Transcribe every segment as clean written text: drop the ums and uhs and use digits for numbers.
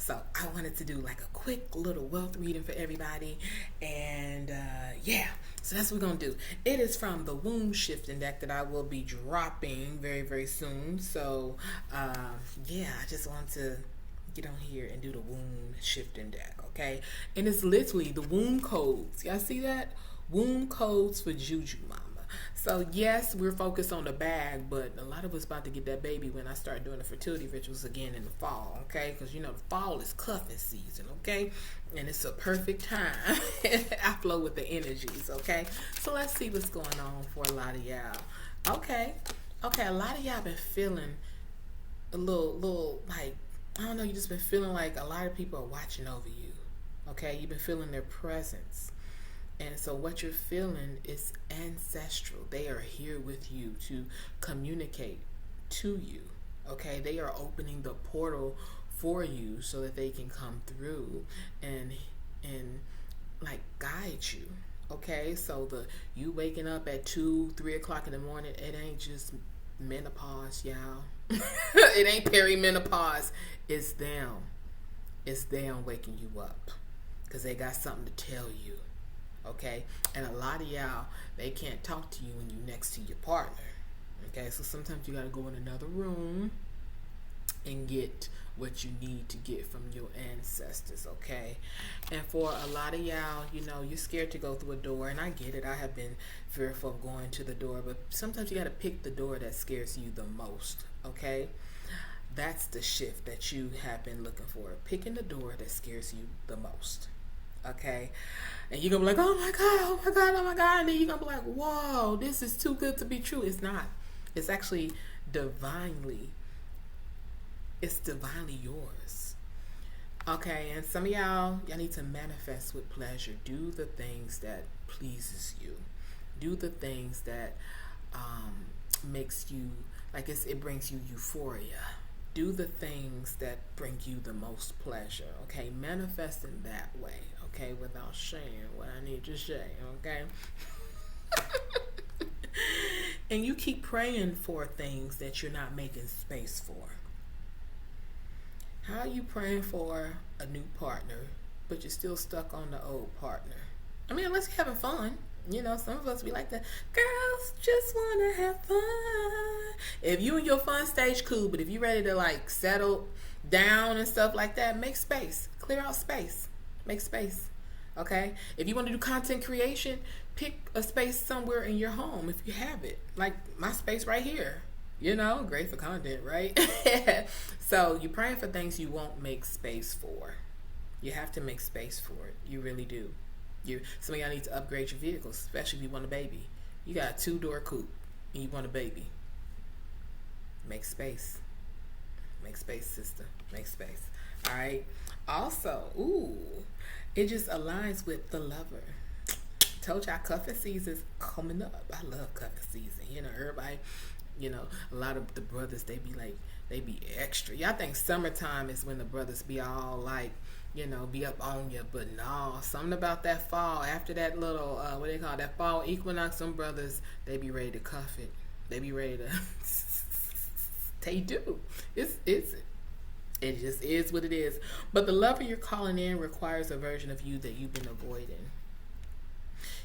So I wanted to do like a quick little wealth reading for everybody. And yeah, so that's what we're going to do. It is from the Womb Shifting deck that I will be dropping very, very soon. So yeah, I just want to get on here and do the Womb Shifting deck, okay? And it's literally the womb codes. Y'all see that? Womb codes for Juju Mama. So yes, we're focused on the bag, but a lot of us about to get that baby when I start doing the fertility rituals again in the fall, okay? Because you know the fall is cuffing season, okay? And it's a perfect time. I flow with the energies, okay? So let's see what's going on for a lot of y'all. Okay, a lot of y'all been feeling a little like, I don't know, you just been feeling like a lot of people are watching over you, okay? You've been feeling their presence. And so what you're feeling is ancestral. They are here with you to communicate to you, okay? They are opening the portal for you so that they can come through and like guide you, okay? So you waking up at 2-3 o'clock in the morning, it ain't just menopause, y'all. It ain't perimenopause. It's them waking you up because they got something to tell you. Okay, and a lot of y'all, they can't talk to you when you're next to your partner. Okay, so sometimes you got to go in another room and get what you need to get from your ancestors. Okay, and for a lot of y'all, you know, you're scared to go through a door, and I get it. I have been fearful of going to the door, but sometimes you got to pick the door that scares you the most. Okay, that's the shift that you have been looking for, picking the door that scares you the most. Okay, and you're gonna be like, oh my god, oh my god, oh my god, and then you're gonna be like, whoa, this is too good to be true. It's not. It's actually divinely yours. Okay, and some of y'all need to manifest with pleasure. Do the things that pleases you. Do the things that makes you like it brings you euphoria. Do the things that bring you the most pleasure. Okay, manifest in that way. Okay, without sharing what I need to share, okay? And you keep praying for things that you're not making space for. How are you praying for a new partner, but you're still stuck on the old partner? I mean, unless you're having fun. You know, some of us, we like to, girls just want to have fun. If you in your fun stage, cool. But if you're ready to, like, settle down and stuff like that, make space. Clear out space. Make space, okay? If you want to do content creation, pick a space somewhere in your home if you have it. Like my space right here, you know, great for content, right? So you're praying for things you won't make space for. You have to make space for it. You really do. Some of y'all need to upgrade your vehicles, especially if you want a baby. You got a 2-door coupe and you want a baby. Make space. Make space, sister. Make space. All right. Also, it just aligns with the lover. Told y'all cuffing season's coming up. I love cuffing season. You know, everybody, you know, a lot of the brothers, they be extra. Y'all think summertime is when the brothers be all like, you know, be up on you, but no, something about that fall, after that little, what they call that fall equinox, some brothers, they be ready to cuff it. They be ready to, they do. It just is what it is. But the lover you're calling in requires a version of you that you've been avoiding.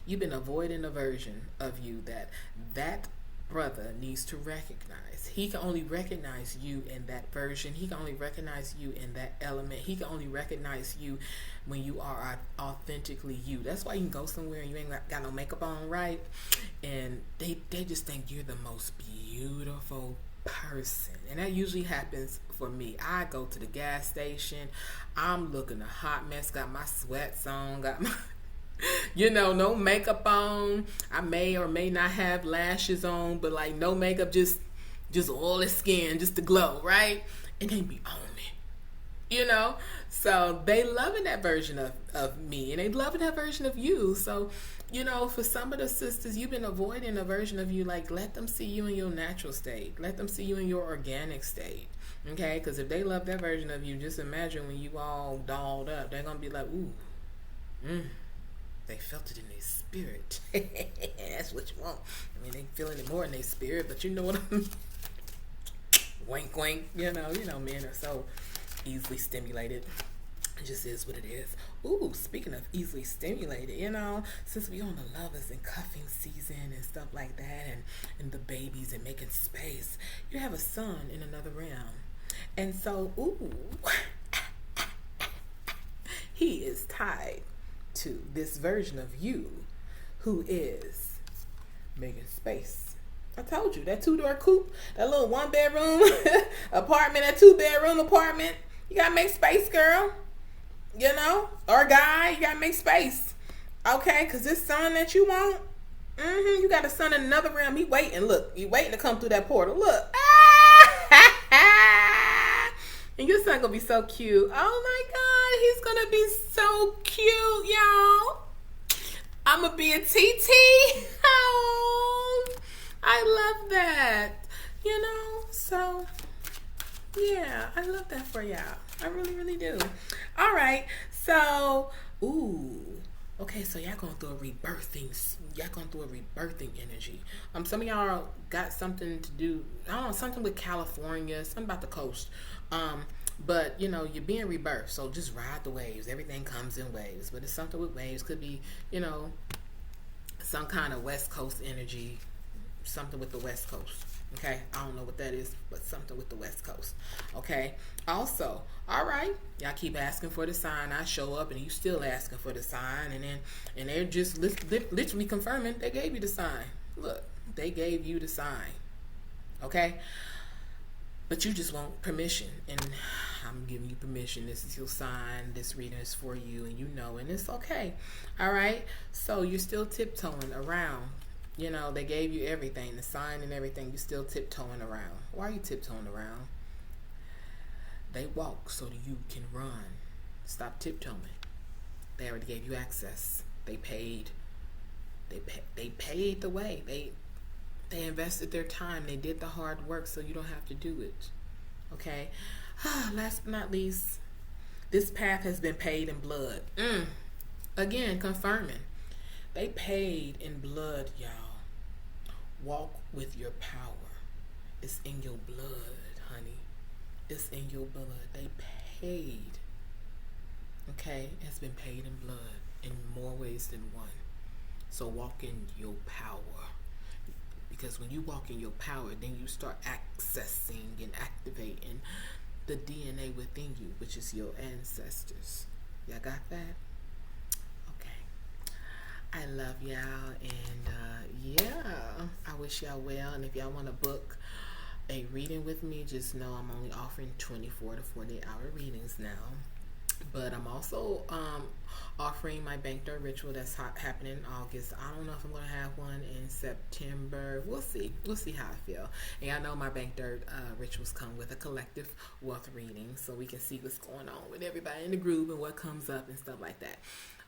You've been avoiding a version of you that brother needs to recognize. He can only recognize you in that version. He can only recognize you in that element. He can only recognize you when you are authentically you. That's why you can go somewhere and you ain't got no makeup on, right? And they just think you're the most beautiful person. And that usually happens for me. I go to the gas station, I'm looking a hot mess, got my sweats on, got my you know, no makeup on. I may or may not have lashes on, but like no makeup, just oily skin, just to glow, right? And they be on me, you know? So they loving that version of me, and they loving that version of you. So, you know, for some of the sisters, you've been avoiding a version of you. Like, let them see you in your natural state. Let them see you in your organic state, okay? Because if they love that version of you, just imagine when you all dolled up, they're going to be like, ooh, they felt it in their spirit. That's what you want. I mean, they feeling it more in their spirit, but you know what I mean? Wink, wink. You know, men are so easily stimulated. It just is what it is. Ooh, speaking of easily stimulated, since we on the lovers and cuffing season and stuff like that, and the babies and making space, you have a son in another realm. And so, ooh, he is tied to this version of you who is making space. I told you, that 2-door coupe, that little 1-bedroom apartment, that 2-bedroom apartment, you gotta make space, girl. Or guy, you gotta make space. Okay, because this son that you want, you got a son in another realm. He waiting. Look, he waiting to come through that portal. Look. And your son gonna be so cute. Oh my God, he's gonna be so cute, y'all. I'm gonna be a TT. Oh, I love that. So yeah, I love that for y'all. I really, really do. All right. So, okay. So y'all going through a rebirthing. Y'all going through a rebirthing energy. Some of y'all got something to do. I don't know, something with California, something about the coast. But you're being rebirthed. So just ride the waves. Everything comes in waves. But it's something with waves. Could be, some kind of West Coast energy. Something with the West Coast. Okay, I don't know what that is, but something with the West Coast. Okay, also, all right, y'all keep asking for the sign. I show up and you still asking for the sign, and they're just literally confirming they gave you the sign. Look, they gave you the sign. Okay, but you just want permission, and I'm giving you permission. This is your sign. This reading is for you, and it's okay. All right, so you're still tiptoeing around. They gave you everything, the sign and everything. You still tiptoeing around. Why are you tiptoeing around? They walk so that you can run. Stop tiptoeing. They already gave you access. They paid. They paid the way. They invested their time. They did the hard work so you don't have to do it. Okay? Last but not least, this path has been paid in blood. Again, confirming. They paid in blood, y'all. Walk with your power. It's in your blood, honey. It's in your blood. They paid. Okay? It's been paid in blood in more ways than one. So walk in your power. Because when you walk in your power, then you start accessing and activating the DNA within you, which is your ancestors. Y'all got that? I love y'all, and I wish y'all well. And if y'all want to book a reading with me, just know I'm only offering 24 to 48 hour readings now. But I'm also offering my Bank Dirt ritual that's happening in August. I don't know if I'm going to have one in September. We'll see. We'll see how I feel. And I know my Bank Dirt rituals come with a collective wealth reading, so we can see what's going on with everybody in the group and what comes up and stuff like that.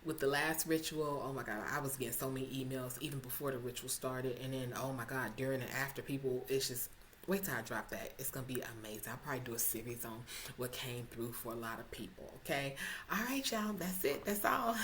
With the last ritual, oh my God, I was getting so many emails even before the ritual started. And then, oh my God, during and after, people, it's just, wait till I drop that. It's going to be amazing. I'll probably do a series on what came through for a lot of people, okay? All right, y'all, that's it. That's all.